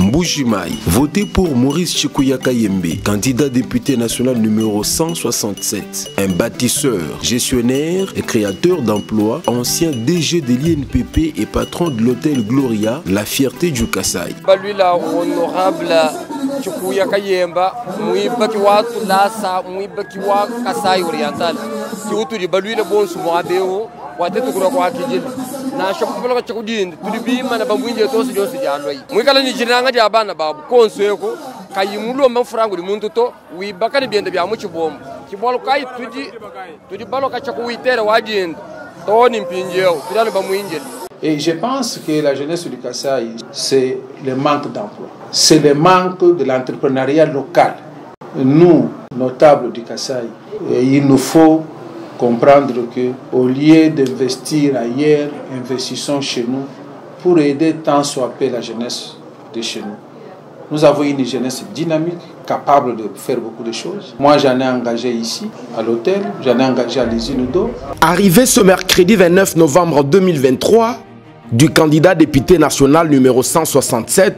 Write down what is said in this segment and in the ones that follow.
Mbuji-Mayi. Votez pour Maurice Chikuya Kayembe, candidat député national numéro 167. Un bâtisseur, gestionnaire et créateur d'emplois, ancien DG de l'INPP et patron de l'hôtel Gloria, la fierté du Kasaï. Lui la honorable Chikuya Kayemba, Mouibaki Watu Lasa, Mouibaki Wa Kasaï oriental. Qui autour du Balui le bon souvent adéo, Watetu Kura Kijil. Na shopolo ka chakudin tudibi mana bambunje to sijo sijaloi mwikala ni jiranga ja bana babu konseko kayimulo mafrango di muntuto wi bakani biende bya muchi bombo kibolo kai tudi balo ka chakuitere wajin to ni mpinjeo tudalo bamwinje. Et je pense que la jeunesse du Kasaï, c'est le manque d'emploi, c'est le manque de l'entrepreneuriat local. Nous, notables du Kasaï, il nous faut comprendre que au lieu d'investir ailleurs, investissons chez nous pour aider tant soit peu la jeunesse de chez nous. Nous avons une jeunesse dynamique, capable de faire beaucoup de choses. Moi, j'en ai engagé ici, à l'hôtel, j'en ai engagé à l'usine d'eau. Arrivé ce mercredi 29 novembre 2023, du candidat député national numéro 167,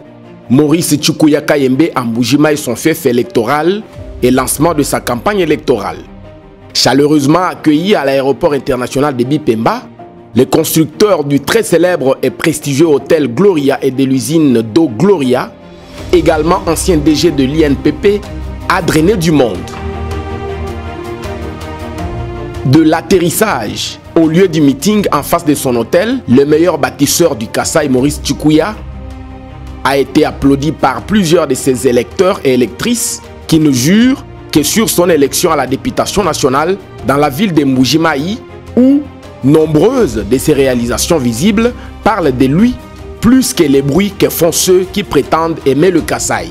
Maurice Chikuya Kayembe à Mbuji-Mayi son fief électoral et lancement de sa campagne électorale. Chaleureusement accueilli à l'aéroport international de Bipemba, le constructeur du très célèbre et prestigieux hôtel Gloria et de l'usine d'eau Gloria, également ancien DG de l'INPP, a drainé du monde. De l'atterrissage au lieu du meeting en face de son hôtel, le meilleur bâtisseur du Kasaï, Maurice Chikuya, a été applaudi par plusieurs de ses électeurs et électrices qui nous jurent que sur son élection à la députation nationale dans la ville de Mbuji-Mayi, où nombreuses de ses réalisations visibles parlent de lui plus que les bruits que font ceux qui prétendent aimer le Kasaï.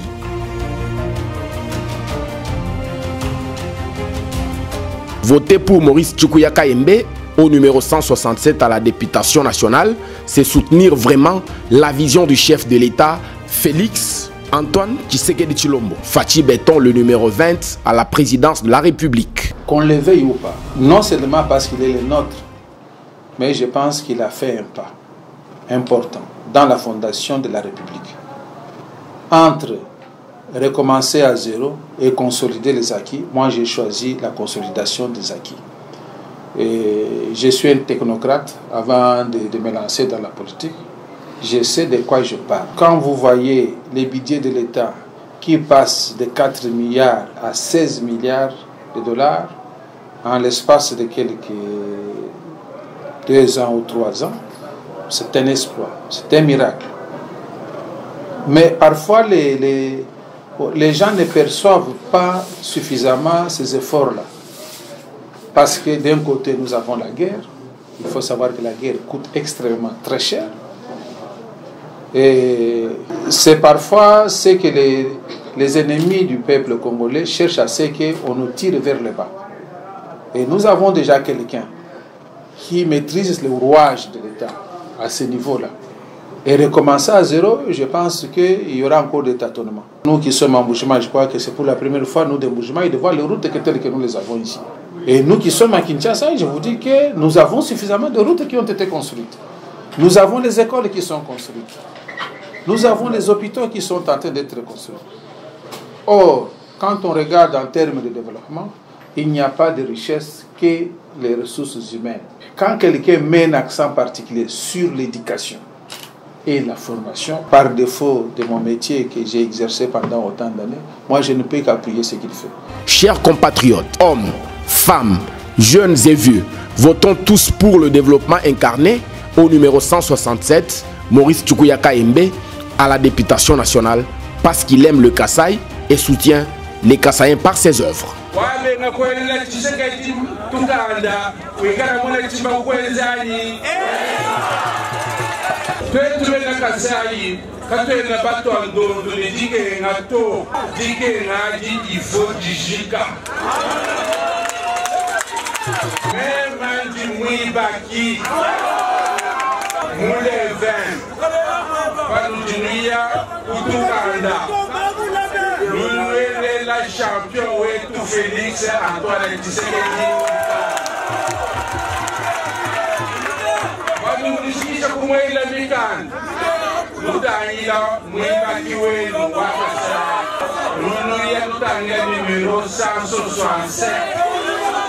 Voter pour Maurice Chikuya Kayembe au numéro 167 à la députation nationale, c'est soutenir vraiment la vision du chef de l'État, Félix Antoine Tshisekedi Tshilombo. Fachi Béton, le numéro 20 à la présidence de la République. Qu'on le veuille ou pas, non seulement parce qu'il est le nôtre, mais je pense qu'il a fait un pas important dans la fondation de la République. Entre recommencer à zéro et consolider les acquis, moi j'ai choisi la consolidation des acquis. Et je suis un technocrate avant de me lancer dans la politique. Je sais de quoi je parle. Quand vous voyez les budgets de l'État qui passent de 4 milliards à 16 milliards de dollars en l'espace de quelques 2 ans ou 3 ans, c'est un exploit, c'est un miracle. Mais parfois les gens ne perçoivent pas suffisamment ces efforts-là. Parce que d'un côté nous avons la guerre, il faut savoir que la guerre coûte extrêmement très cher. Et c'est parfois ce que les ennemis du peuple congolais cherchent à ce qu'on nous tire vers le bas. Et nous avons déjà quelqu'un qui maîtrise le rouage de l'État à ce niveau-là. Et recommencer à zéro, je pense qu'il y aura encore des tâtonnements. Nous qui sommes en Mbuji-Mayi, je crois que c'est pour la première fois, nous de Mbuji-Mayi, de voir les routes telles que nous les avons ici. Et nous qui sommes à Kinshasa, je vous dis que nous avons suffisamment de routes qui ont été construites. Nous avons les écoles qui sont construites. Nous avons les hôpitaux qui sont en train d'être construits. Or, quand on regarde en termes de développement, il n'y a pas de richesse que les ressources humaines. Quand quelqu'un met un accent particulier sur l'éducation et la formation, par défaut de mon métier que j'ai exercé pendant autant d'années, moi je ne peux qu'appuyer ce qu'il fait. Chers compatriotes, hommes, femmes, jeunes et vieux, votons tous pour le développement incarné au numéro 167, Maurice Chikuya Kayembe, à la députation nationale, parce qu'il aime le Kasaï et soutient les Kasaïens par ses œuvres. Champion wetu Félix Antoine Tshisekedi. Wanunishikisha kumwela mikani. Lutangira mwibaki wenu wakasa. Nunuria Lutanga numéro 167.